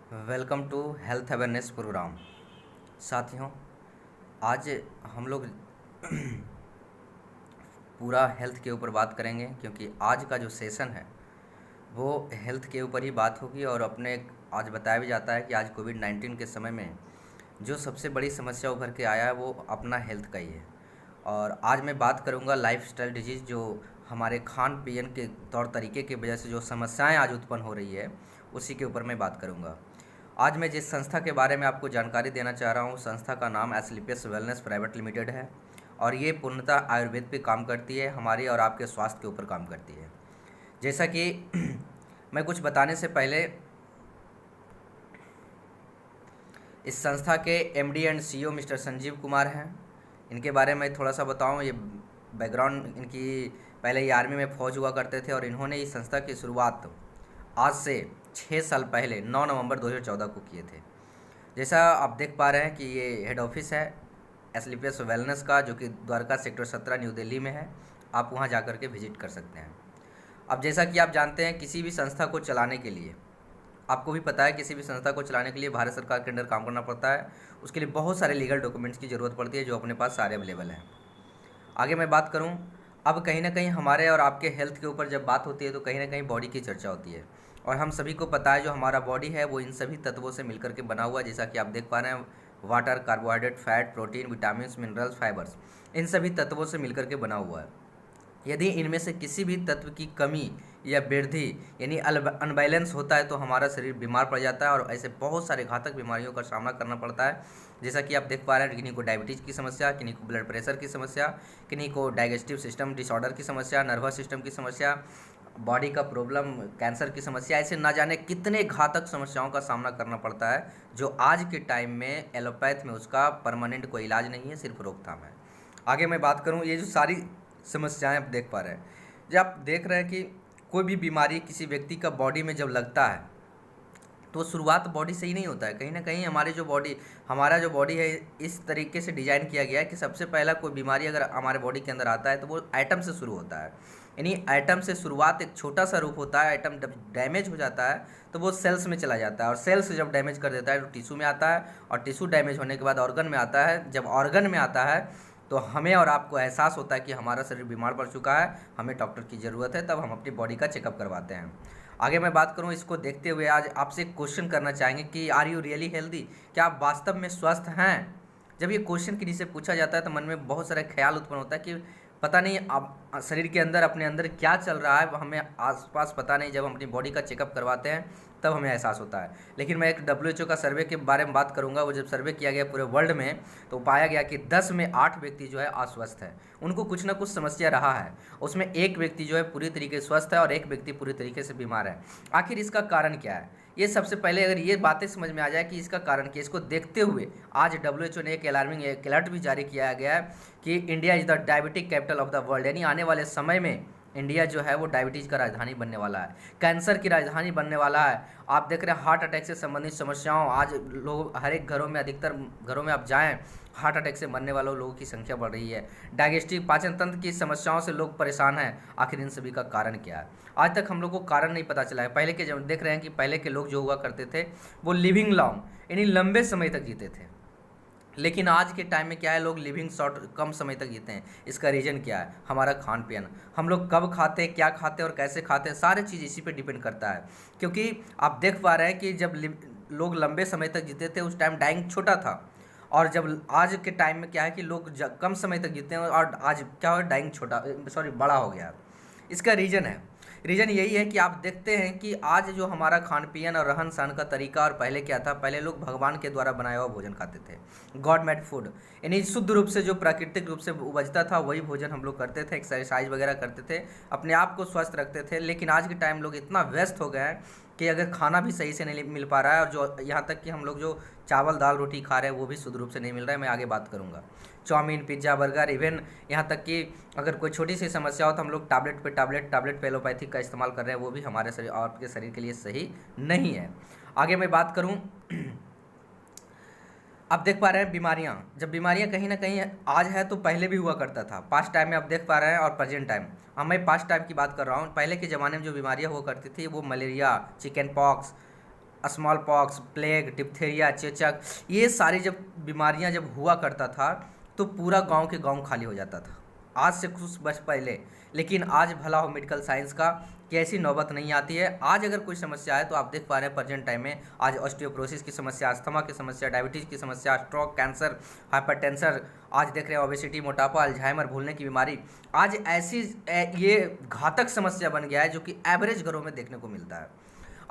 Welcome to health awareness program. साथियों, आज हम लोग पूरा हेल्थ के ऊपर बात करेंगे क्योंकि आज का जो सेशन है वो हेल्थ के ऊपर ही बात होगी। और अपने आज बताया भी जाता है कि आज कोविड-19 के समय में जो सबसे बड़ी समस्या उभर के आया है वो अपना हेल्थ का ही है। और आज मैं बात करूंगा लाइफस्टाइल डिजीज़, जो हमारे खान पीन के तौर तरीके की वजह से जो समस्याएं आज उत्पन्न हो रही है उसी के ऊपर मैं बात करूंगा। आज मैं जिस संस्था के बारे में आपको जानकारी देना चाह रहा हूँ, संस्था का नाम एस्क्लेपियस वेलनेस प्राइवेट लिमिटेड है और ये पूर्णतः आयुर्वेद पे काम करती है, हमारे और आपके स्वास्थ्य के ऊपर काम करती है। जैसा कि मैं कुछ बताने से पहले इस संस्था के MD and CEO mister Sanjeev Kumar हैं, इनके बारे में थोड़ा सा बताऊं। ये बैकग्राउंड इनकी, पहले ये आर्मी में फ़ौज हुआ करते थे और इन्होंने इस संस्था की शुरुआत आज से 6 साल पहले 9 नवंबर 2014 को किए थे। जैसा आप देख पा रहे हैं कि ये हेड ऑफिस है एस्क्लेपियस वेलनेस का, जो कि द्वारका सेक्टर 17 न्यू दिल्ली में है। आप वहां जाकर के विजिट कर सकते हैं। अब जैसा कि आप जानते हैं, किसी भी संस्था को चलाने के लिए, आपको भी पता है, किसी भी संस्था को चलाने के लिए भारत सरकार के अंडर काम करना पड़ता है। उसके लिए बहुत सारे लीगल डॉक्यूमेंट्स की ज़रूरत पड़ती है, जो अपने पास सारे अवेलेबल हैं। आगे मैं बात करूं, अब कहीं ना कहीं हमारे और आपके हेल्थ के ऊपर जब बात होती है तो कहीं ना कहीं बॉडी की चर्चा होती है। और हम सभी को पता है जो हमारा बॉडी है वो इन सभी तत्वों से मिलकर के बना हुआ है। जैसा कि आप देख पा रहे हैं, water, carbohydrate, fat, protein, vitamin, minerals, fibres, इन सभी तत्वों से मिलकर के बना हुआ है। यदि इनमें से किसी भी तत्व की कमी या वृद्धि यानी अनबैलेंस होता है तो हमारा शरीर बीमार पड़ जाता है और ऐसे बहुत सारे घातक बीमारियों का सामना करना पड़ता है। जैसा कि आप देख पा रहे हैं, किन्हीं को डायबिटीज़ की समस्या, किन्हीं को ब्लड प्रेशर की समस्या, किन्हीं को डाइजेस्टिव सिस्टम डिसऑर्डर की समस्या, नर्वस सिस्टम की समस्या, बॉडी का प्रॉब्लम, कैंसर की समस्या, ऐसे ना जाने कितने घातक समस्याओं का सामना करना पड़ता है, जो आज के टाइम में एलोपैथ में उसका परमानेंट कोई इलाज नहीं है, सिर्फ रोकथाम है। आगे मैं बात करूँ, ये जो सारी समस्याएं आप देख पा रहे हैं, जब आप देख रहे हैं कि कोई भी बीमारी किसी व्यक्ति का बॉडी में जब लगता है तो शुरुआत बॉडी से ही नहीं होता है। कहीं ना कहीं हमारा जो बॉडी है इस तरीके से डिजाइन किया गया है कि सबसे पहला कोई बीमारी अगर हमारे बॉडी के अंदर आता है तो वो एटम से शुरू होता है। यानी एटम से शुरुआत एक छोटा सा रूप होता है। एटम जब डैमेज हो जाता है तो वो सेल्स में चला जाता है और सेल्स जब डैमेज कर देता है तो टिश्यू में आता है और टिश्यू डैमेज होने के बाद ऑर्गन में आता है। जब ऑर्गन में आता है तो हमें और आपको एहसास होता है कि हमारा शरीर बीमार पड़ चुका है, हमें डॉक्टर की ज़रूरत है, तब हम अपनी बॉडी का चेकअप करवाते हैं। आगे मैं बात करूं, इसको देखते हुए आज आपसे एक क्वेश्चन करना चाहेंगे कि आर यू रियली हेल्दी, क्या आप वास्तव में स्वस्थ हैं। जब ये क्वेश्चन किसी से पूछा जाता है तो मन में बहुत सारा ख्याल उत्पन्न होता है कि पता नहीं आप शरीर के अंदर अपने अंदर क्या चल रहा है, हमें आसपास पता नहीं। जब हम अपनी बॉडी का चेकअप करवाते हैं तब हमें एहसास होता है। लेकिन मैं एक WHO का सर्वे के बारे में बात करूंगा। वो जब सर्वे किया गया पूरे वर्ल्ड में तो पाया गया कि 10 में 8 व्यक्ति जो है अस्वस्थ है, उनको कुछ ना कुछ समस्या रहा है। उसमें एक व्यक्ति जो है पूरी तरीके से स्वस्थ है और एक व्यक्ति पूरी तरीके से बीमार है। आखिर इसका कारण क्या है? ये सबसे पहले अगर ये बातें समझ में आ जाए कि इसका कारण क्या, इसको देखते हुए आज WHO ने एक अलार्मिंग एक अलर्ट भी जारी किया गया है कि India is the diabetic capital of the world. यानी आने वाले समय में इंडिया जो है वो डायबिटीज़ का राजधानी बनने वाला है, कैंसर की राजधानी बनने वाला है। आप देख रहे हैं हार्ट अटैक से संबंधित समस्याओं, आज लोग हर एक घरों में, अधिकतर घरों में आप जाएं, हार्ट अटैक से मरने वालों लोगों की संख्या बढ़ रही है। डाइजेस्टिव पाचन तंत्र की समस्याओं से लोग परेशान हैं। आखिर इन सभी का कारण क्या है? आज तक हम लोग को कारण नहीं पता चला है। पहले के जब देख रहे हैं कि पहले के लोग जो हुआ करते थे वो लिविंग लॉन्ग यानी लंबे समय तक जीते थे। लेकिन आज के टाइम में क्या है, लोग लिविंग शॉर्ट कम समय तक जीते हैं। इसका रीज़न क्या है? हमारा खान पीन। हम लोग कब खाते हैं, क्या खाते हैं और कैसे खाते हैं, सारी चीज़ इसी पे डिपेंड करता है। क्योंकि आप देख पा रहे हैं कि जब लोग लंबे समय तक जीते थे उस टाइम डाइंग छोटा था, और जब आज के टाइम में क्या है कि लोग कम समय तक जीते हैं और आज क्या हो, डाइंग बड़ा हो गया। इसका रीज़न यही है कि आप देखते हैं कि आज जो हमारा खान पीन और रहन सहन का तरीका, और पहले क्या था, पहले लोग भगवान के द्वारा बनाया हुआ भोजन खाते थे, गॉड मेड फूड। यानी शुद्ध रूप से जो प्राकृतिक रूप से उपजता था वही भोजन हम लोग करते थे, एक्सरसाइज वगैरह करते थे, अपने आप को स्वस्थ रखते थे। लेकिन आज के टाइम लोग इतना व्यस्त हो गए हैं कि अगर खाना भी सही से नहीं मिल पा रहा है, और जो यहाँ तक कि हम लोग जो चावल दाल रोटी खा रहे हैं वो भी शुद्ध रूप से नहीं मिल रहा है। मैं आगे बात करूँगा। चाउमीन, पिज्ज़ा, बर्गर, इवन यहाँ तक कि अगर कोई छोटी सी समस्या हो तो हम लोग टैबलेट पे एलोपैथिक का इस्तेमाल कर रहे हैं, वो भी हमारे शरीर और आपके शरीर के लिए सही नहीं है। आगे मैं बात करूँ, आप देख पा रहे हैं बीमारियां, जब बीमारियां कहीं ना कहीं आज है तो पहले भी हुआ करता था। पास्ट टाइम में आप देख पा रहे हैं और प्रेजेंट टाइम, मैं पास्ट टाइम की बात कर रहा हूँ। पहले के ज़माने में जो बीमारियां हुआ करती थी वो malaria, chicken pox, small pox, plague, diphtheria, चेचक, ये सारी जब बीमारियां जब हुआ करता था तो पूरा गांव के गांव खाली हो जाता था, आज से कुछ वर्ष पहले। लेकिन आज भला हो मेडिकल साइंस का कि ऐसी नौबत नहीं आती है। आज अगर कोई समस्या है तो आप देख पा रहे हैं प्रेजेंट टाइम में आज ऑस्टियोपोरोसिस की समस्या, अस्थमा की समस्या, डायबिटीज़ की समस्या, स्ट्रोक, कैंसर, हाइपरटेंशन, आज देख रहे हैं ओबेसिटी, मोटापा, अल्जाइमर, भूलने की बीमारी, आज ऐसी ये घातक समस्या बन गया है जो कि एवरेज घरों में देखने को मिलता है।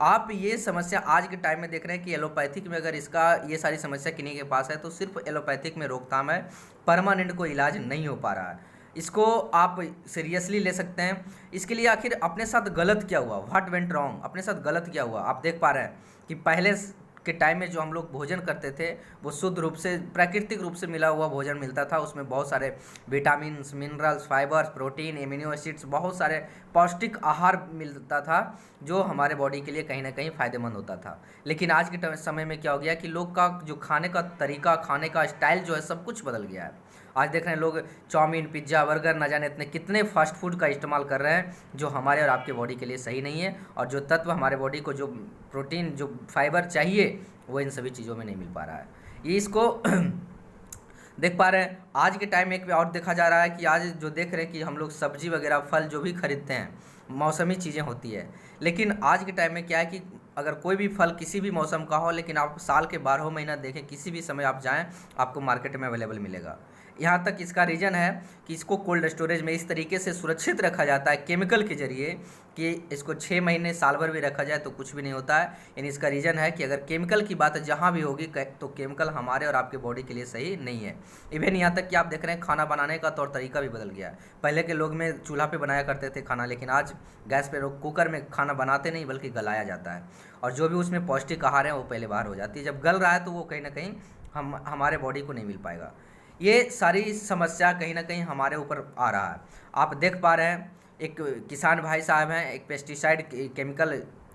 आप ये समस्या आज के टाइम में देख रहे हैं कि एलोपैथिक में अगर इसका ये सारी समस्या किन्हीं के पास है तो सिर्फ एलोपैथिक में रोकथाम है, परमानेंट कोई इलाज नहीं हो पा रहा है। इसको आप सीरियसली ले सकते हैं। इसके लिए आखिर अपने साथ गलत क्या हुआ, व्हाट वेंट रॉन्ग, अपने साथ गलत क्या हुआ। आप देख पा रहे हैं कि पहले के टाइम में जो हम लोग भोजन करते थे वो शुद्ध रूप से प्राकृतिक रूप से मिला हुआ भोजन मिलता था, उसमें बहुत सारे vitamin, minerals, fibres, protein, amino acids, बहुत सारे पौष्टिक आहार मिलता था जो हमारे बॉडी के लिए कहीं ना कहीं फ़ायदेमंद होता था। लेकिन आज के समय में क्या हो गया कि लोग का जो खाने का तरीका, खाने का स्टाइल जो है सब कुछ बदल गया है। आज देख रहे हैं लोग चाउमीन, पिज्ज़ा, बर्गर, ना जाने इतने कितने फास्ट फूड का इस्तेमाल कर रहे हैं जो हमारे और आपके बॉडी के लिए सही नहीं है, और जो तत्व हमारे बॉडी को, जो प्रोटीन, जो फाइबर चाहिए वो इन सभी चीज़ों में नहीं मिल पा रहा है। ये इसको देख पा रहे हैं। आज के टाइम में एक और देखा जा रहा है कि आज जो देख रहे हैं कि हम लोग सब्जी वगैरह, फल जो भी खरीदते हैं मौसमी चीज़ें होती है, लेकिन आज के टाइम में क्या है कि अगर कोई भी फल किसी भी मौसम का हो, लेकिन आप साल के 12 महीना देखें, किसी भी समय आप जाएं आपको मार्केट में अवेलेबल मिलेगा। यहाँ तक इसका रीज़न है कि इसको कोल्ड स्टोरेज में इस तरीके से सुरक्षित रखा जाता है केमिकल के जरिए कि इसको 6 महीने, साल भर भी रखा जाए तो कुछ भी नहीं होता है। यानी इसका रीज़न है कि अगर केमिकल की बात जहाँ भी होगी तो केमिकल हमारे और आपके बॉडी के लिए सही नहीं है। इवन यहाँ तक कि आप देख रहे हैं खाना बनाने का तौर तरीका भी बदल गया है। पहले के लोग में चूल्हा पे बनाया करते थे खाना, लेकिन आज गैस पे, कुकर में खाना बनाते नहीं बल्कि गलाया जाता है, और जो भी उसमें पौष्टिक आहार है वो पहले बाहर हो जाती है। जब गल रहा है तो वो कहीं ना कहीं हमारे बॉडी को नहीं मिल पाएगा। ये सारी समस्या कहीं ना कहीं हमारे ऊपर आ रहा है। आप देख पा रहे हैं एक किसान भाई साहब हैं, एक पेस्टिसाइड केमिकल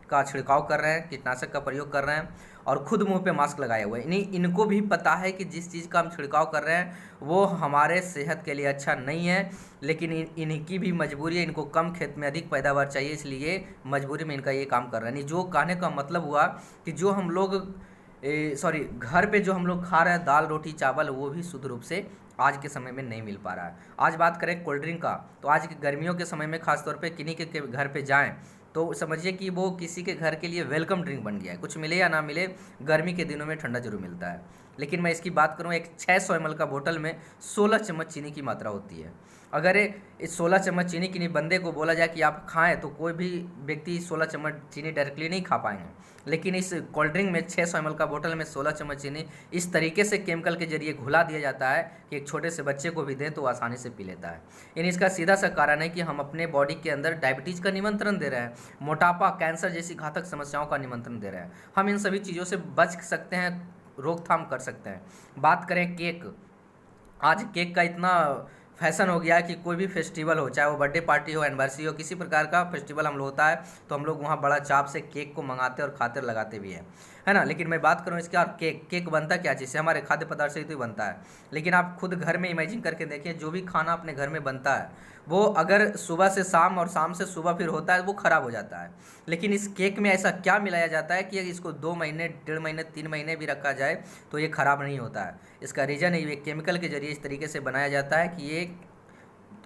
का छिड़काव कर रहे हैं, कीटनाशक का प्रयोग कर रहे हैं, और खुद मुंह पे मास्क लगाए हुए हैं। इनको भी पता है कि जिस चीज़ का हम छिड़काव कर रहे हैं वो हमारे सेहत के लिए अच्छा नहीं है, लेकिन इनकी भी मजबूरी है, इनको कम खेत में अधिक पैदावार चाहिए, इसलिए मजबूरी में इनका ये काम कर रहे हैं। जो कहने का मतलब हुआ कि जो हम लोग घर पे जो हम लोग खा रहे हैं दाल, रोटी, चावल, वो भी शुद्ध रूप से आज के समय में नहीं मिल पा रहा है। आज बात करें कोल्ड ड्रिंक का, तो आज के गर्मियों के समय में खासतौर पे किन्हीं के घर पे जाएं तो समझिए कि वो किसी के घर के लिए वेलकम ड्रिंक बन गया है। कुछ मिले या ना मिले, गर्मी के दिनों में ठंडा जरूर मिलता है। लेकिन मैं इसकी बात करूँ, एक 600 ml का बोतल में 16 चम्मच चीनी की मात्रा होती है। अगर इस 16 चम्मच चीनी किन्हीं बंदे को बोला जाए कि आप खाएं तो कोई भी व्यक्ति 16 चम्मच चीनी डायरेक्टली नहीं खा पाएंगे, लेकिन इस कोल्ड ड्रिंक में 600 ml का बोतल में 16 चम्मच चीनी इस तरीके से केमिकल के जरिए घुला दिया जाता है कि एक छोटे से बच्चे को भी दें तो आसानी से पी लेता है। यानी इसका सीधा सा कारण है कि हम अपने बॉडी के अंदर डायबिटीज़ का निमंत्रण दे रहे हैं, मोटापा, कैंसर जैसी घातक समस्याओं का निमंत्रण दे रहे हैं। हम इन सभी चीज़ों से बच सकते हैं, रोकथाम कर सकते हैं। बात करें केक, आज केक का इतना फैशन हो गया है कि कोई भी फेस्टिवल हो, चाहे वो बर्थडे पार्टी हो, एनिवर्सरी हो, किसी प्रकार का फेस्टिवल हम लोग होता है तो हम लोग वहाँ बड़ा चाप से केक को मंगाते और खाते और लगाते भी हैं, है ना। लेकिन मैं बात करूँ इसके, और केक बनता क्या चीज़ से, हमारे खाद्य पदार्थ से ही तो बनता है। लेकिन आप खुद घर में इमेजिन करके देखिए, जो भी खाना अपने घर में बनता है वो अगर सुबह से शाम और शाम से सुबह फिर होता है वो ख़राब हो जाता है। लेकिन इस केक में ऐसा क्या मिलाया जाता है कि इसको 2 महीने, 1.5 महीने, 3 महीने भी रखा जाए तो ये ख़राब नहीं होता है। इसका रीज़न ये केमिकल के जरिए इस तरीके से बनाया जाता है कि ये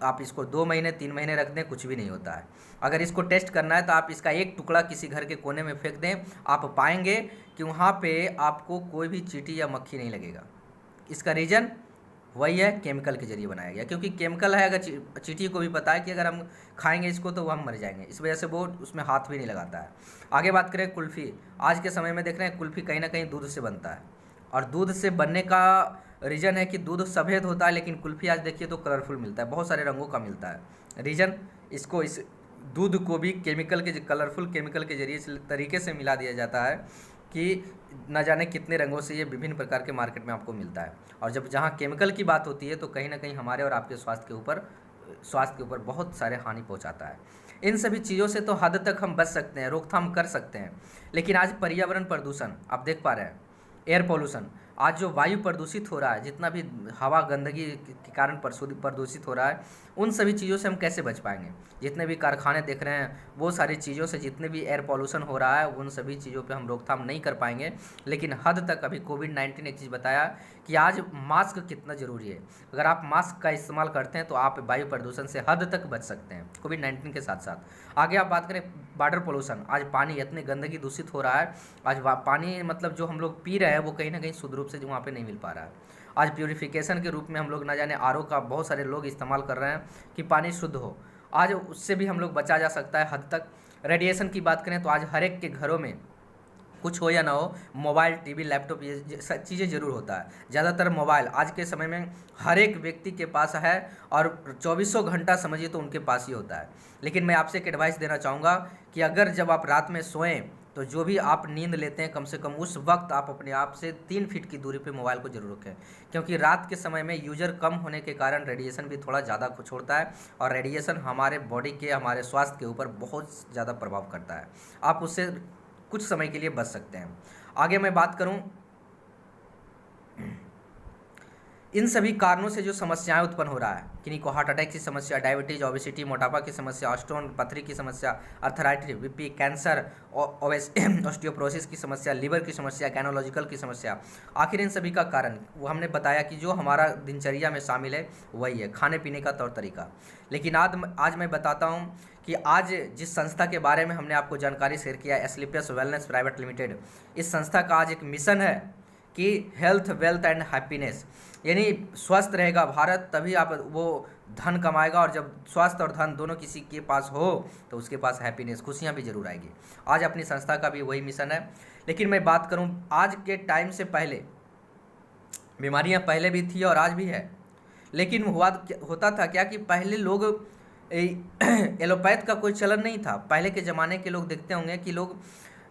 आप इसको 2 महीने, 3 महीने रख दें कुछ भी नहीं होता है। अगर इसको टेस्ट करना है तो आप इसका एक टुकड़ा किसी घर के कोने में फेंक दें, आप पाएंगे कि वहाँ पे आपको कोई भी चींटी या मक्खी नहीं लगेगा। इसका रीज़न वही है, केमिकल के जरिए बनाया गया, क्योंकि केमिकल है। अगर चींटी को भी पता है कि अगर हम खाएंगे इसको तो हम मर जाएंगे, इस वजह से वो उसमें हाथ भी नहीं लगाता है। आगे बात करें कुल्फ़ी, आज के समय में देख रहे हैं कुल्फ़ी कहीं ना कहीं दूध से बनता है, और दूध से बनने का रीज़न है कि दूध सफ़ेद होता है, लेकिन कुल्फ़ी आज देखिए तो कलरफुल मिलता है, बहुत सारे रंगों का मिलता है। रीज़न, इसको इस दूध को भी केमिकल के, कलरफुल केमिकल के जरिए इस तरीके से मिला दिया जाता है कि न जाने कितने रंगों से ये विभिन्न प्रकार के मार्केट में आपको मिलता है। और जब जहाँ केमिकल की बात होती है तो कहीं ना कहीं हमारे और आपके स्वास्थ्य के ऊपर बहुत सारे हानि पहुँचाता है। इन सभी चीज़ों से तो हद तक हम बच सकते हैं, रोकथाम कर सकते हैं। लेकिन आज पर्यावरण प्रदूषण आप देख पा रहे हैं, एयर पोल्यूशन, आज जो वायु प्रदूषित हो रहा है, जितना भी हवा गंदगी के कारण प्रदूषित हो रहा है, उन सभी चीज़ों से हम कैसे बच पाएंगे? जितने भी कारखाने देख रहे हैं, वो सारी चीज़ों से जितने भी एयर पॉल्यूशन हो रहा है, उन सभी चीज़ों पे हम रोकथाम नहीं कर पाएंगे। लेकिन हद तक अभी कोविड-19 एक चीज़ बताया कि आज मास्क कितना ज़रूरी है। अगर आप मास्क का इस्तेमाल करते हैं तो आप वायु प्रदूषण से हद तक बच सकते हैं कोविड-19 के साथ साथ। आगे आप बात करें वाटर पोल्यूशन, आज पानी इतनी गंदगी दूषित हो रहा है, आज पानी मतलब जो हम लोग पी रहे हैं वो कहीं ना कहीं शुद्ध रूप से वहाँ पे नहीं मिल पा रहा है। आज प्यूरिफिकेशन के रूप में हम लोग ना जाने आरओ का बहुत सारे लोग इस्तेमाल कर रहे हैं कि पानी शुद्ध हो। आज उससे भी हम लोग बचा जा सकता है हद तक। रेडिएशन की बात करें तो आज हर एक के घरों में कुछ हो या ना हो, मोबाइल, टीवी, लैपटॉप, ये सब चीज़ें ज़रूर होता है। ज़्यादातर मोबाइल आज के समय में हर एक व्यक्ति के पास है और चौबीसों घंटा समझिए तो उनके पास ही होता है। लेकिन मैं आपसे एक एडवाइस देना चाहूँगा कि अगर जब आप रात में सोएं तो जो भी आप नींद लेते हैं कम से कम उस वक्त आप अपने आप से 3 फीट की दूरी पे मोबाइल को जरूर रखें, क्योंकि रात के समय में यूजर कम होने के कारण रेडिएशन भी थोड़ा ज़्यादा छोड़ता है और रेडिएशन हमारे बॉडी के, हमारे स्वास्थ्य के ऊपर बहुत ज़्यादा प्रभाव करता है। आप उससे कुछ समय के लिए बच सकते हैं। आगे मैं बात करूं, इन सभी कारणों से जो समस्याएं उत्पन्न हो रहा है, किन्हीं को हार्ट अटैक की समस्या, डायबिटीज, ओबेसिटी, मोटापा की समस्या, स्टोन, पथरी की समस्या, अर्थराइटिस, बीपी, कैंसर, ऑस्टियोपोरोसिस की समस्या, लीवर की समस्या, गायनोलॉजिकल की समस्या। आखिर इन सभी का कारण वो हमने बताया कि जो हमारा दिनचर्या में शामिल है वही है खाने पीने का तौर तरीका। लेकिन आज मैं बताता हूँ कि आज जिस संस्था के बारे में हमने आपको जानकारी शेयर किया, एस्क्लेपियस वेलनेस प्राइवेट लिमिटेड, इस संस्था का आज एक मिशन है कि हेल्थ, वेल्थ एंड हैप्पीनेस, यानी स्वस्थ रहेगा भारत तभी आप वो धन कमाएगा, और जब स्वास्थ्य और धन दोनों किसी के पास हो तो उसके पास हैप्पीनेस, खुशियाँ भी जरूर आएगी। आज अपनी संस्था का भी वही मिशन है। लेकिन मैं बात करूँ आज के टाइम से पहले, बीमारियाँ पहले भी थी और आज भी है, लेकिन होता था क्या कि पहले लोग एलोपैथ का कोई चलन नहीं था। पहले के ज़माने के लोग देखते होंगे कि लोग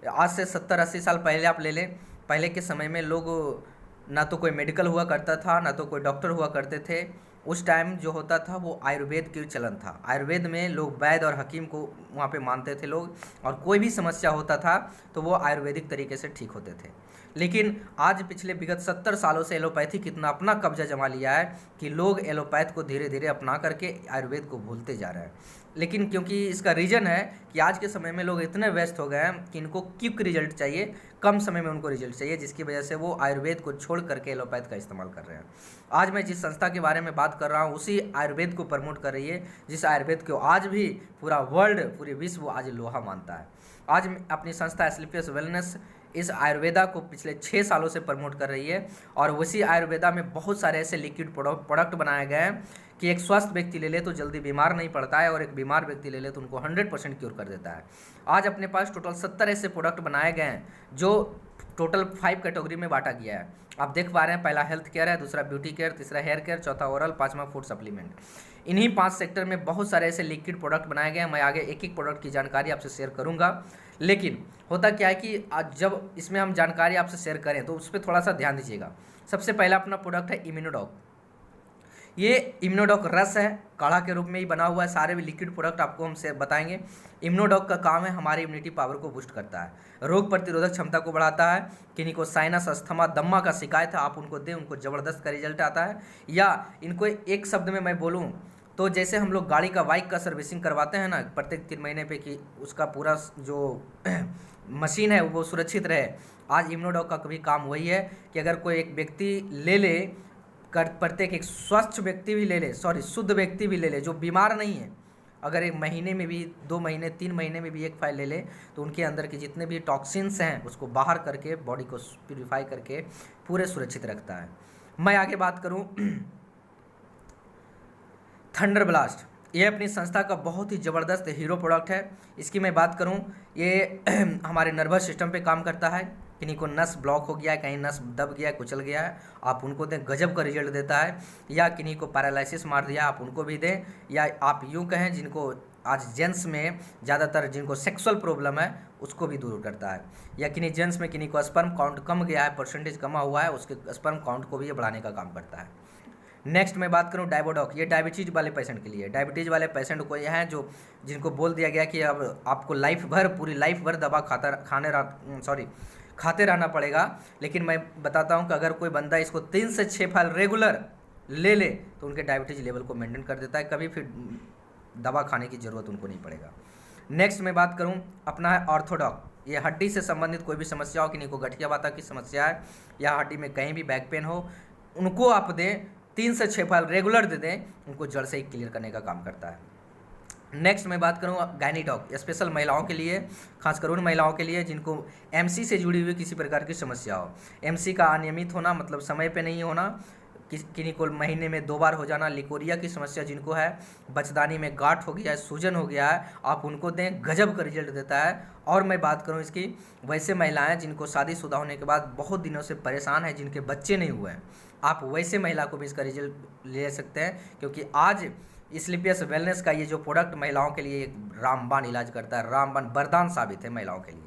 आज से 70-80 साल पहले आप ले लें, पहले के समय में लोग ना तो कोई मेडिकल हुआ करता था, ना तो कोई डॉक्टर हुआ करते थे। उस टाइम जो होता था वो आयुर्वेद की चलन था। आयुर्वेद में लोग वैद्य और हकीम को वहाँ पे मानते थे लोग, और कोई भी समस्या होता था तो वो आयुर्वेदिक तरीके से ठीक होते थे। लेकिन आज पिछले विगत 70 सालों से एलोपैथी कितना अपना कब्जा जमा लिया है कि लोग एलोपैथ को धीरे धीरे अपना करके आयुर्वेद को भूलते जा रहे हैं। लेकिन क्योंकि इसका रीज़न है कि आज के समय में लोग इतने व्यस्त हो गए हैं कि इनको क्विक रिजल्ट चाहिए, कम समय में उनको रिजल्ट चाहिए, जिसकी वजह से वो आयुर्वेद को छोड़ करके एलोपैथ का इस्तेमाल कर रहे हैं। आज मैं जिस संस्था के बारे में बात कर रहा हूँ उसी आयुर्वेद को प्रमोट कर रही है, जिस आयुर्वेद को आज भी पूरा वर्ल्ड, पूरे विश्व आज लोहा मानता है। आज अपनी संस्था एस्क्लेपियस वेलनेस इस आयुर्वेदा को पिछले 6 सालों से प्रमोट कर रही है, और उसी आयुर्वेदा में बहुत सारे ऐसे लिक्विड प्रोडक्ट बनाए गए हैं कि एक स्वस्थ व्यक्ति ले ले तो जल्दी बीमार नहीं पड़ता है, और एक बीमार व्यक्ति ले ले तो उनको 100% क्योर कर देता है। आज अपने पास टोटल 70 ऐसे प्रोडक्ट बनाए गए हैं जो टोटल 5 कैटेगरी में बांटा गया है। आप देख पा रहे हैं, पहला हेल्थ केयर है, दूसरा ब्यूटी केयर, तीसरा हेयर केयर, चौथा ओरल, पांचवा फूड सप्लीमेंट। इन्हीं 5 सेक्टर में बहुत सारे ऐसे लिक्विड प्रोडक्ट बनाए गए हैं। मैं आगे एक एक प्रोडक्ट की जानकारी आपसे शेयर करूंगा। लेकिन होता क्या है कि आज जब इसमें हम जानकारी आपसे शेयर करें तो उस पर थोड़ा सा ध्यान दीजिएगा। सबसे पहला अपना प्रोडक्ट है इम्यूनोडॉक। ये इम्यूनोडॉक रस है, काढ़ा के रूप में ही बना हुआ है। सारे भी लिक्विड प्रोडक्ट आपको हम से बताएंगे। इम्यूनोडॉक का काम है हमारी इम्यूनिटी पावर को बूस्ट करता है, रोग प्रतिरोधक क्षमता को बढ़ाता है। किन्हीं को साइनस, अस्थमा, दम्मा का शिकायत है, आप उनको दें, उनको ज़बरदस्त का रिजल्ट आता है। या इनको एक शब्द में मैं बोलूँ तो जैसे हम लोग गाड़ी का, बाइक का सर्विसिंग करवाते हैं ना प्रत्येक 3 महीने पे, कि उसका पूरा जो मशीन है वो सुरक्षित रहे, आज इम्यूनोडॉक का कभी काम वही है कि अगर कोई एक व्यक्ति ले ले, प्रत्येक एक स्वस्थ व्यक्ति भी ले ले, शुद्ध व्यक्ति भी ले ले जो बीमार नहीं है, अगर एक महीने में भी, 2 महीने, 3 महीने में भी एक फाइल ले ले तो उनके अंदर के जितने भी टॉक्सिन्स हैं उसको बाहर करके बॉडी को प्यूरिफाई करके पूरे सुरक्षित रखता है। मैं आगे बात करूं, थंडर ब्लास्ट, ये अपनी संस्था का बहुत ही ज़बरदस्त हीरो प्रोडक्ट है। इसकी मैं बात करूं, ये हमारे नर्वस सिस्टम पे काम करता है। किन्हीं को नस ब्लॉक हो गया है, कहीं नस दब गया है, कुचल गया है, आप उनको दें, गजब का रिजल्ट देता है। या किन्हीं को पैरालिसिस मार दिया, आप उनको भी दें। या आप यूँ कहें, जिनको आज जेंट्स में ज़्यादातर जिनको सेक्सुअल प्रॉब्लम है उसको भी दूर करता है। या किन्हीं जेंट्स में किन्हीं को स्पर्म काउंट कम गया है, परसेंटेज कमा हुआ है, उसके स्पर्म काउंट को भी ये बढ़ाने का काम करता है। नेक्स्ट मैं बात करूं डायबोडॉक, ये डायबिटीज़ वाले पेशेंट के लिए। डायबिटीज़ वाले पेशेंट को ये हैं जो जिनको बोल दिया गया कि अब आपको पूरी लाइफ भर दवा खाते रहना पड़ेगा। लेकिन मैं बताता हूँ कि अगर कोई बंदा इसको 3 से 6 फाइल रेगुलर ले ले तो उनके डायबिटीज़ लेवल को मेंटेन कर देता है, कभी फिर दवा खाने की ज़रूरत उनको नहीं पड़ेगा। नेक्स्ट मैं बात करूँ अपना है ऑर्थोडॉक। ये हड्डी से संबंधित कोई भी समस्या हो, किन्हीं को गठिया वाता की समस्या है या हड्डी में कहीं भी बैक पेन हो, उनको आप दें 3 से 6 फाइल रेगुलर दे दें, उनको जड़ से ही क्लियर करने का काम करता है। नेक्स्ट मैं बात करूँ गायनीडॉक, स्पेशल महिलाओं के लिए, खासकर उन महिलाओं के लिए जिनको एमसी से जुड़ी हुई किसी प्रकार की समस्या हो। एमसी का अनियमित होना मतलब समय पे नहीं होना, किन्हीं को महीने में 2 बार हो जाना, लिकोरिया की समस्या जिनको है, बचदानी में गांठ हो गया है, सूजन हो गया है, आप उनको दें, गजब का रिजल्ट देता है। और मैं बात करूं इसकी वैसे महिलाएं जिनको शादीशुदा होने के बाद बहुत दिनों से परेशान है, जिनके बच्चे नहीं हुए हैं, आप वैसे महिला को भी इसका रिजल्ट ले सकते हैं, क्योंकि आज स्लीपियस वेलनेस का ये जो प्रोडक्ट महिलाओं के लिए एक रामबाण इलाज करता है, रामबाण वरदान साबित है महिलाओं के लिए।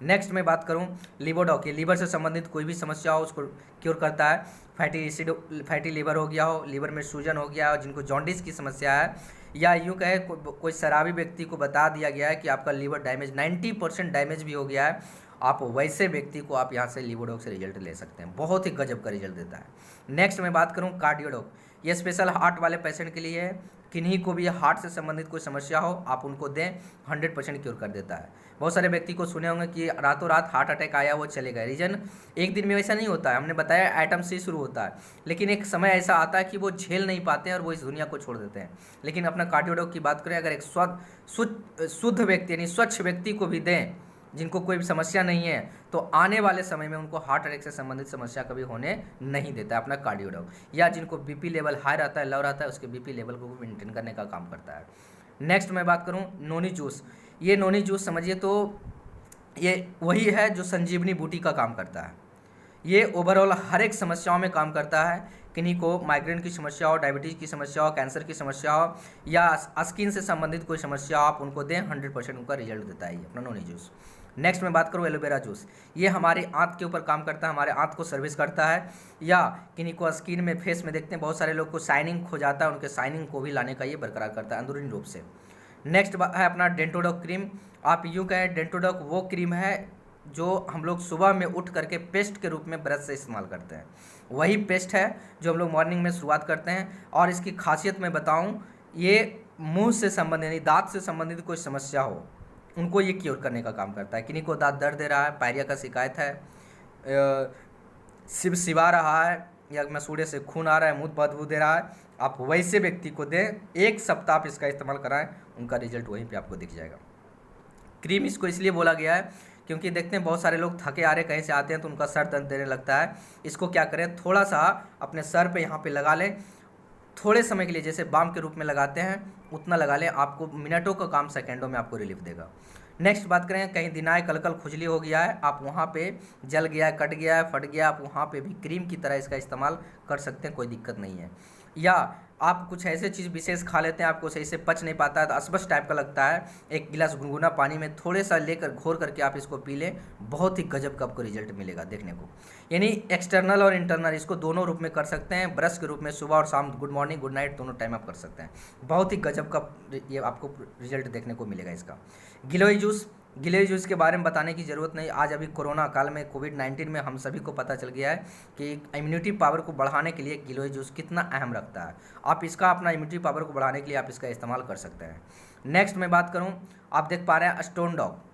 नेक्स्ट मैं बात करूं लिवोडॉक, ये लीवर से संबंधित कोई भी समस्या हो उसको क्योर करता है। फैटी लीवर हो गया हो, लीवर में सूजन हो गया हो, जिनको जॉन्डिस की समस्या है, या यूँ कहे कोई शराबी व्यक्ति को बता दिया गया है कि आपका लीवर डैमेज 90% डैमेज भी हो गया है, आप वैसे व्यक्ति को आप यहाँ से लिवोडॉक से रिजल्ट ले सकते हैं, बहुत ही गजब का रिजल्ट देता है। नेक्स्ट मैं बात करूँ कार्डियोडॉक, ये स्पेशल हार्ट वाले पेशेंट के लिए है, किन्हीं को भी हार्ट से संबंधित कोई समस्या हो आप उनको दें, 100% क्योर कर देता है। बहुत सारे व्यक्ति को सुने होंगे कि रातों रात हार्ट अटैक आया वो चले गए, रीजन एक दिन में वैसा नहीं होता है, हमने बताया एटम से शुरू होता है, लेकिन एक समय ऐसा आता है कि वो झेल नहीं पाते हैं और वो इस दुनिया को छोड़ देते हैं। लेकिन अपना कार्डियोडॉक की बात करें, अगर एक शुद्ध व्यक्ति यानी स्वच्छ व्यक्ति को भी दें जिनको कोई भी समस्या नहीं है, तो आने वाले समय में उनको हार्ट अटैक से संबंधित समस्या कभी होने नहीं देता है अपना कार्डियोडॉक। या जिनको बीपी लेवल हाई रहता है, लो रहता है, उसके बीपी लेवल को भी मेंटेन करने का काम करता है। नेक्स्ट मैं बात करूं नोनी जूस, ये नोनी जूस समझिए तो ये वही है जो संजीवनी बूटी का काम करता है। ये ओवरऑल हर एक समस्याओं में काम करता है, किन्हीं को माइग्रेन की समस्या हो, डायबिटीज़ की समस्या हो, कैंसर की समस्या हो, या स्किन से संबंधित कोई समस्या हो, आप उनको दें, 100% उनका रिजल्ट देता है ये अपना नोनी जूस। नेक्स्ट मैं बात करूँ एलोवेरा जूस, ये हमारे आंत के ऊपर काम करता है, हमारे आंत को सर्विस करता है, या किन्हीं को स्किन में फेस में देखते हैं बहुत सारे लोग को शाइनिंग खो जाता है, उनके शाइनिंग को भी लाने का ये बरकरार करता है अंदरूनी रूप से। नेक्स्ट है अपना डेंटोडॉक क्रीम, आप यूँ कहें डेंटोडॉक वो क्रीम है जो हम लोग सुबह में उठ करके पेस्ट के रूप में ब्रश से इस्तेमाल करते हैं, वही पेस्ट है जो हम लोग मॉर्निंग में शुरुआत करते हैं। और इसकी खासियत मैं बताऊं, ये मुंह से संबंधित यानी दांत से संबंधित कोई समस्या हो उनको ये क्योर करने का काम करता है। किन्हीं को दांत दर्द दे रहा है, पायरिया का शिकायत है, सिवा रहा है, या मसूड़े से खून आ रहा है, मुँह बदबू दे रहा है, आप वैसे व्यक्ति को दें, 1 सप्ताह आप इसका इस्तेमाल कराएं, उनका रिजल्ट वहीं पे आपको दिख जाएगा। क्रीम इसको इसलिए बोला गया है क्योंकि देखते हैं बहुत सारे लोग थके आ रहे कहीं से आते हैं तो उनका सर दर्द देने लगता है। इसको क्या करें, थोड़ा सा अपने सर पे यहाँ पे लगा लें, थोड़े समय के लिए, जैसे बाम के रूप में लगाते हैं उतना लगा लें, आपको मिनटों का काम सेकंडों में आपको रिलीफ देगा। नेक्स्ट बात करें, कहीं दिनाय कलकल खुजली हो गया है, आप वहाँ पे जल गया है, कट गया है, फट गया, आप वहाँ पे भी क्रीम की तरह इसका इस्तेमाल कर सकते हैं, कोई दिक्कत नहीं है। या आप कुछ ऐसे चीज़ विशेष खा लेते हैं, आपको सही से पच नहीं पाता है तो असबस टाइप का लगता है, 1 गिलास गुनगुना पानी में थोड़े सा लेकर घोर करके आप इसको पी लें, बहुत ही गजब का आपको रिजल्ट मिलेगा देखने को। यानी एक्सटर्नल और इंटरनल इसको दोनों रूप में कर सकते हैं, ब्रश के रूप में सुबह और शाम, गुड मॉर्निंग गुड नाइट दोनों टाइम आप कर सकते हैं, बहुत ही गजब का ये आपको रिजल्ट देखने को मिलेगा इसका। गिलोय जूस के बारे में बताने की ज़रूरत नहीं, आज अभी कोरोना काल में कोविड-19 में हम सभी को पता चल गया है कि इम्यूनिटी पावर को बढ़ाने के लिए गिलोय जूस कितना अहम रखता है। आप इसका अपना इम्यूनिटी पावर को बढ़ाने के लिए आप इसका इस्तेमाल कर सकते हैं। नेक्स्ट मैं बात करूं, आप देख पा रहे हैं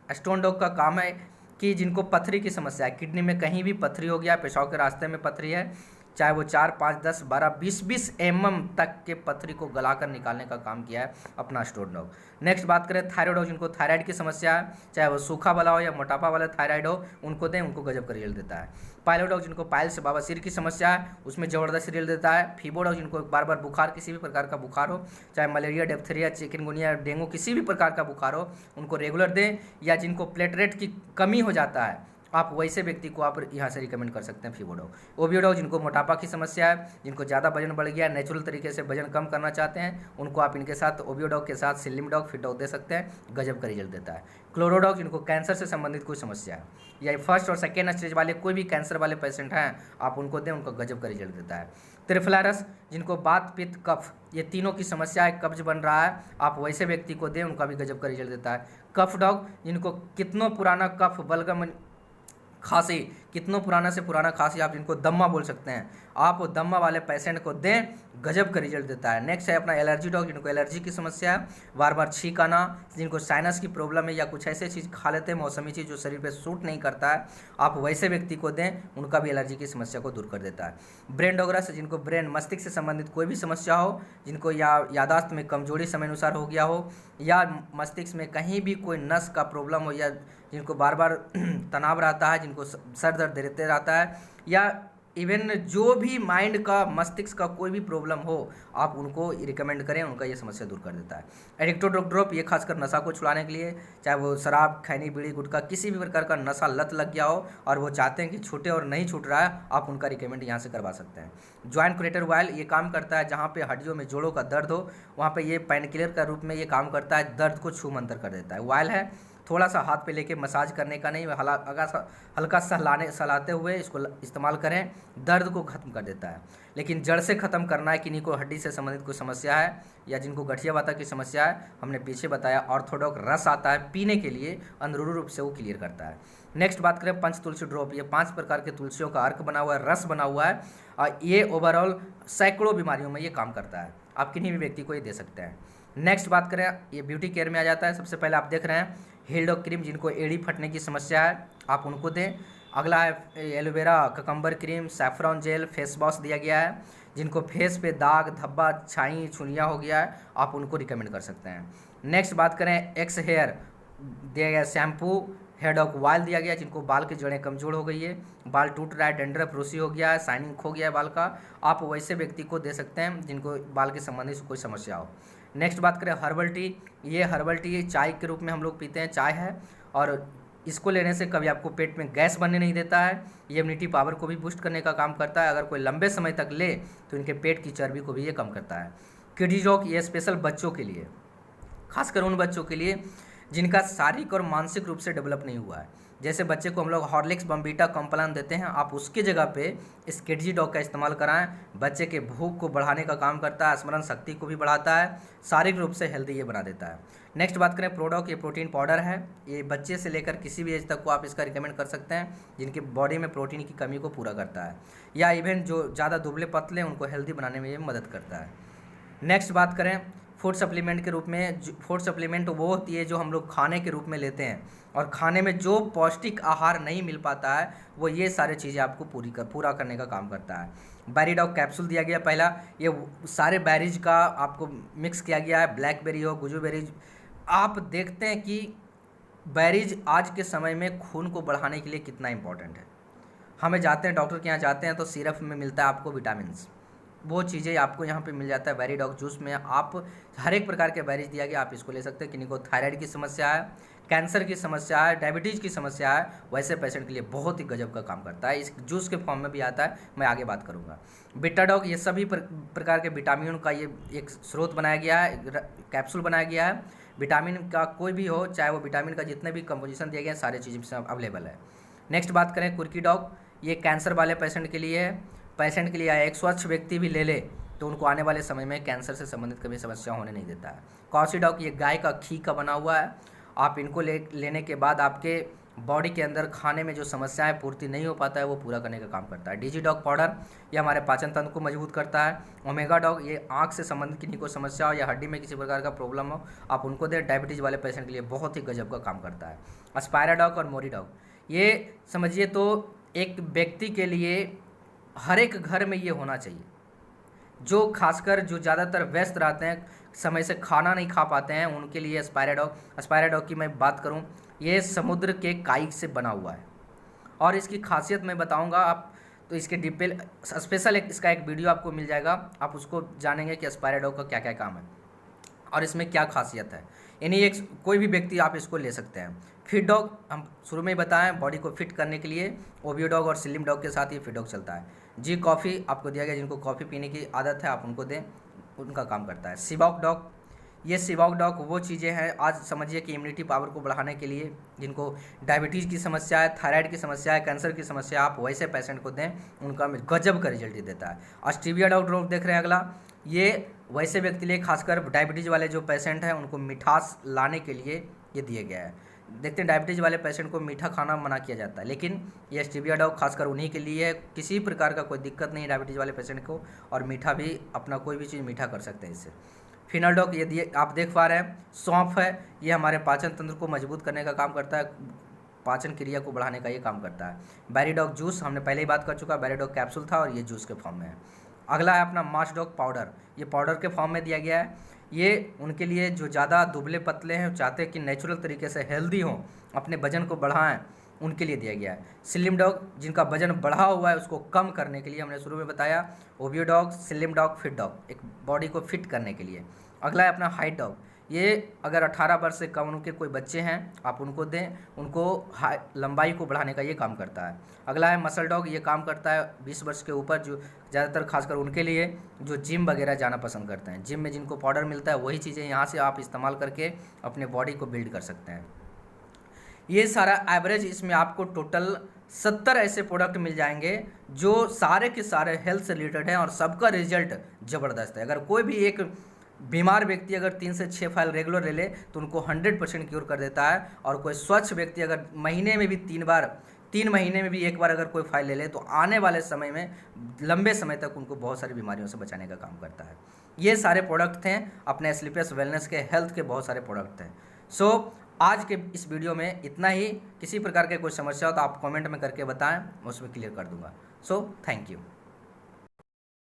स्टोन डॉग का काम है कि जिनको पथरी की समस्या है, किडनी में कहीं भी पथरी हो गया, पेशाब के रास्ते में पथरी है, चाहे वो 4, 5, 10, 12, 20 mm तक के पथरी को गलाकर निकालने का काम किया है अपना स्टोन डॉग। नेक्स्ट बात करें थायराइड, जिनको थायराइड की समस्या है, चाहे वो सूखा वाला हो या मोटापा वाला थायराइड हो, उनको दें, उनको गजब का रिजल्ट देता है। पाइलोडॉग, जिनको पायल से बवासीर की समस्या है, उसमें ज़बरदस्त रिजल्ट देता है। फीबोडॉग, जिनको बार बार बुखार, किसी भी प्रकार का बुखार हो, चाहे मलेरिया, डिप्थीरिया, चिकनगुनिया, डेंगू, किसी भी प्रकार का बुखार हो, उनको रेगुलर दें। या जिनको प्लेटलेट की कमी हो जाता है, आप वैसे व्यक्ति को आप यहाँ से रिकमेंड कर सकते हैं फीबोडॉग। ओबियोडॉग, जिनको मोटापा की समस्या है, जिनको ज़्यादा वजन बढ़ गया, नेचुरल तरीके से वजन कम करना चाहते हैं, उनको आप इनके साथ ओबियोडॉग के साथ सिल्लिमडॉग, फिटडॉग दे सकते हैं, गजब का रिजल्ट देता है। क्लोरोडॉग, जिनको कैंसर से संबंधित कोई समस्या है, या फर्स्ट और सेकेंड स्टेज वाले कोई भी कैंसर वाले पेशेंट हैं, आप उनको दें, उनको गजब का रिजल्ट देता है। त्रिफ्लारस, जिनको बात, पित्त, कफ, ये तीनों की समस्या है, कब्ज बन रहा है, आप वैसे व्यक्ति को दें, उनका भी गजब का रिजल्ट देता है। कफ डॉग, जिनको कितनों पुराना कफ बलगम खांसी, कितनों पुराना से पुराना खांसी, आप जिनको दम्मा बोल सकते हैं, आप दम्मा वाले पेशेंट को दें, गजब का रिजल्ट देता है। नेक्स्ट है अपना एलर्जी डॉग, जिनको एलर्जी की समस्या है, बार बार छींक आना, जिनको साइनस की प्रॉब्लम है या कुछ ऐसे चीज़ खा लेते हैं मौसमी चीज़ जो शरीर पे सूट नहीं करता है, आप वैसे व्यक्ति को दें, उनका भी एलर्जी की समस्या को दूर कर देता है। ब्रेन डॉगरस, जिनको ब्रेन मस्तिष्क से संबंधित कोई भी समस्या हो, जिनको या यादाश्त में कमजोरी समय अनुसार हो गया हो, या मस्तिष्क में कहीं भी कोई नस का प्रॉब्लम हो, या जिनको बार बार तनाव रहता है, जिनको सर दर्द देते रहता है, या इवन जो भी माइंड का मस्तिष्क का कोई भी प्रॉब्लम हो, आप उनको रिकमेंड करें, उनका ये समस्या दूर कर देता है। एडिक्टोड्रग ड्रॉप, ये खासकर नशा को छुड़ाने के लिए, चाहे वो शराब, खैनी, बीड़ी, गुटखा, किसी भी प्रकार का नशा लत लग गया हो और वो चाहते हैं कि छूटे और नहीं छूट रहा है, आप उनका रिकमेंड यहाँ से करवा सकते हैं। जॉइंट क्रिएटर वायल, ये काम करता है जहाँ पे हड्डियों में जोड़ों का दर्द हो, वहाँ पे ये पेन किलर का रूप में ये काम करता है, दर्द को छू मंतर कर देता है। वायल है, थोड़ा सा हाथ पे लेके मसाज करने का नहीं, हल्का सा सहलाते हुए इसको इस्तेमाल करें, दर्द को ख़त्म कर देता है। लेकिन जड़ से ख़त्म करना है, किन्हीं को हड्डी से संबंधित कोई समस्या है या जिनको गठिया वाता की समस्या है, हमने पीछे बताया ऑर्थोडॉक्स रस आता है पीने के लिए, अंदरूनी रूप से वो क्लियर करता है। नेक्स्ट बात करें पंच तुलसी ड्रॉप, ये 5 प्रकार के तुलसियों का अर्क बना हुआ है, रस बना हुआ है, और ये ओवरऑल सैकड़ों बीमारियों में ये काम करता है, आप किन्हीं भी व्यक्ति को ये दे सकते हैं। नेक्स्ट बात करें, ये ब्यूटी केयर में आ जाता है। सबसे पहले आप देख रहे हैं हिलडॉग क्रीम, जिनको एड़ी फटने की समस्या है, आप उनको दें। अगला है aloe vera cucumber cream, saffron gel, face wash दिया गया है, जिनको फेस पे दाग, धब्बा, छाई, छुनिया हो गया है, आप उनको रिकमेंड कर सकते हैं। नेक्स्ट बात करें एक्स हेयर दिया गया शैम्पू, हेड ऑफ वाल दिया गया, जिनको बाल की जड़ें कमजोर हो गई है, बाल टूट रहा है, डेंड्रफ, रूसी हो गया है, शाइनिंग खो गया है बाल का, आप वैसे व्यक्ति को दे सकते हैं जिनको बाल के संबंधित कोई समस्या हो। नेक्स्ट बात करें हर्बल टी, ये हर्बल टी चाय के रूप में हम लोग पीते हैं, चाय है, और इसको लेने से कभी आपको पेट में गैस बनने नहीं देता है, ये इम्यूनिटी पावर को भी बूस्ट करने का काम करता है, अगर कोई लंबे समय तक ले तो इनके पेट की चर्बी को भी ये कम करता है। किडी रॉक, ये स्पेशल बच्चों के लिए, खासकर उन बच्चों के लिए जिनका शारीरिक और मानसिक रूप से डेवलप नहीं हुआ है, जैसे बच्चे को हम लोग हॉर्लिक्स, बम्बीटा, कॉम्प्लान देते हैं, आप उसकी जगह पे इस किडजी डॉग का इस्तेमाल कराएं, बच्चे के भूख को बढ़ाने का काम करता है, स्मरण शक्ति को भी बढ़ाता है, शारीरिक रूप से हेल्दी ये बना देता है। नेक्स्ट बात करें प्रोडक्ट, ये प्रोटीन पाउडर है, ये बच्चे से लेकर किसी भी एज तक को आप इसका रिकमेंड कर सकते हैं, जिनकी बॉडी में प्रोटीन की कमी को पूरा करता है, या इवन जो ज़्यादा दुबले पतले उनको हेल्दी बनाने में ये मदद करता है। नेक्स्ट बात करें फूड सप्लीमेंट के रूप में, फूड सप्लीमेंट वो होती है जो हम लोग खाने के रूप में लेते हैं, और खाने में जो पौष्टिक आहार नहीं मिल पाता है वो ये सारे चीज़ें आपको पूरा करने का काम करता है। बैरीडॉग कैप्सूल दिया गया पहला, ये सारे बैरीज का आपको मिक्स किया गया है, ब्लैकबेरी हो, गुजूबेरीज, आप देखते हैं कि बैरीज आज के समय में खून को बढ़ाने के लिए कितना इंपॉर्टेंट है। हमें जाते हैं डॉक्टर के यहाँ जाते हैं तो सिरप में मिलता है आपको विटामिन्स, वो चीज़ें आपको यहाँ पे मिल जाता है बैरीडॉग जूस में, आप हर एक प्रकार के बैरीज दिया गया, आप इसको ले सकते हैं। किन्हीं को थायराइड की समस्या है, कैंसर की समस्या है, डायबिटीज़ की समस्या है, वैसे पेशेंट के लिए बहुत ही गजब का काम करता है, इस जूस के फॉर्म में भी आता है, मैं आगे बात करूँगा। बीटाडॉग, ये सभी प्रकार के विटामिन का ये एक स्रोत बनाया गया है, कैप्सूल बनाया गया है, विटामिन का कोई भी हो, चाहे वो विटामिन का जितने भी कंपोजिशन दिए गए हैं सारे चीज़ अवेलेबल है। नेक्स्ट बात करें कुर्की डॉग, ये कैंसर वाले पेशेंट के लिए है, पेशेंट के लिए एक स्वच्छ व्यक्ति भी ले ले तो उनको आने वाले समय में कैंसर से संबंधित कभी समस्या होने नहीं देता है। कॉसिडॉग, ये गाय का घी का बना हुआ है, आप इनको लेने के बाद आपके बॉडी के अंदर खाने में जो समस्याएं पूर्ति नहीं हो पाता है वो पूरा करने का काम करता है। डीजी डॉग पाउडर, ये हमारे पाचन तंत्र को मजबूत करता है। ओमेगा डॉग, ये आँख से संबंधित किन्हीं को समस्या हो या हड्डी में किसी प्रकार का प्रॉब्लम हो आप उनको दें, डायबिटीज़ वाले पेशेंट के लिए बहुत ही गजब का काम करता है। अस्पायरा डॉग और मोरी डॉग, ये समझिए तो एक व्यक्ति के लिए हर एक घर में ये होना चाहिए, जो खासकर जो ज़्यादातर व्यस्त रहते हैं, समय से खाना नहीं खा पाते हैं, उनके लिए अस्पायरा डॉग की मैं बात करूं, ये समुद्र के काई से बना हुआ है, और इसकी खासियत मैं बताऊंगा आप तो इसके डिटेल स्पेशल इसका एक वीडियो आपको मिल जाएगा, आप उसको जानेंगे कि अस्पायरा डॉग का क्या क्या काम है और इसमें क्या खासियत है। यानी एक कोई भी व्यक्ति आप इसको ले सकते हैं। फिट डॉग, हम शुरू में ही बताएं, बॉडी को फिट करने के लिए ओबियो डॉग और स्लिम डॉग के साथ ये फिट डॉग चलता है। जी कॉफ़ी आपको दिया गया, जिनको कॉफ़ी पीने की आदत है आप उनको दें, उनका काम करता है। सिवॉक डॉग, ये सिवॉक डॉग वो चीज़ें हैं आज समझिए कि इम्यूनिटी पावर को बढ़ाने के लिए, जिनको डायबिटीज़ की समस्या है, थायराइड की समस्या है, कैंसर की समस्या, आप वैसे पेशेंट को दें, उनका गजब का रिजल्ट देता है। ऑस्ट्रेविया डॉग देख रहे हैं अगला, ये वैसे व्यक्ति लिए खासकर डायबिटीज़ वाले जो पेशेंट हैं उनको मिठास लाने के लिए ये दिया गया है। देखते हैं डायबिटीज़ वाले पेशेंट को मीठा खाना मना किया जाता है, लेकिन ये स्टीविया डॉग खासकर उन्हीं के लिए है। किसी प्रकार का कोई दिक्कत नहीं डायबिटीज़ वाले पेशेंट को, और मीठा भी अपना कोई भी चीज़ मीठा कर सकते हैं इससे। फिनल डॉग, यदि आप देख पा रहे हैं, सौंफ है, ये हमारे पाचन तंत्र को मजबूत करने का काम करता है, पाचन क्रिया को बढ़ाने का ये काम करता है। बैरीडॉग जूस, हमने पहले ही बात कर चुका, बैरीडॉग कैप्सूल था और ये जूस के फॉर्म में है। अगला है अपना मार्स डॉग पाउडर, ये पाउडर के फॉर्म में दिया गया है। ये उनके लिए जो ज़्यादा दुबले पतले हैं, चाहते हैं कि नेचुरल तरीके से हेल्दी हों, अपने वजन को बढ़ाएं, उनके लिए दिया गया है। स्लिम डॉग, जिनका वजन बढ़ा हुआ है उसको कम करने के लिए, हमने शुरू में बताया। ओबियो dog, slim dog, fit dog, एक बॉडी को फिट करने के लिए। अगला है अपना हाइट डॉग, ये अगर 18 वर्ष से कम उनके कोई बच्चे हैं आप उनको दें, उनको लंबाई को बढ़ाने का ये काम करता है। अगला है मसल डॉग, ये काम करता है 20 वर्ष के ऊपर, जो ज़्यादातर खासकर उनके लिए जो जिम वगैरह जाना पसंद करते हैं। जिम में जिनको पाउडर मिलता है वही चीज़ें यहाँ से आप इस्तेमाल करके अपने बॉडी को बिल्ड कर सकते हैं। ये सारा एवरेज, इसमें आपको टोटल 70 ऐसे प्रोडक्ट मिल जाएंगे जो सारे के सारे हेल्थ से रिलेटेड हैं और सबका रिजल्ट ज़बरदस्त है। अगर कोई भी एक बीमार व्यक्ति अगर 3 से 6 फाइल रेगुलर ले ले तो उनको 100% क्योर कर देता है, और कोई स्वच्छ व्यक्ति अगर महीने में भी 3 महीने में भी एक बार अगर कोई फाइल ले ले तो आने वाले समय में लंबे समय तक उनको बहुत सारी बीमारियों से बचाने का काम करता है। ये सारे प्रोडक्ट हैं अपने एस्क्लेपियस वेलनेस के, हेल्थ के बहुत सारे प्रोडक्ट हैं। सो आज के इस वीडियो में इतना ही। किसी प्रकार के कोई समस्या हो तो आप कमेंट में करके बताएं, मैं उसमें क्लियर कर दूंगा। So thank you.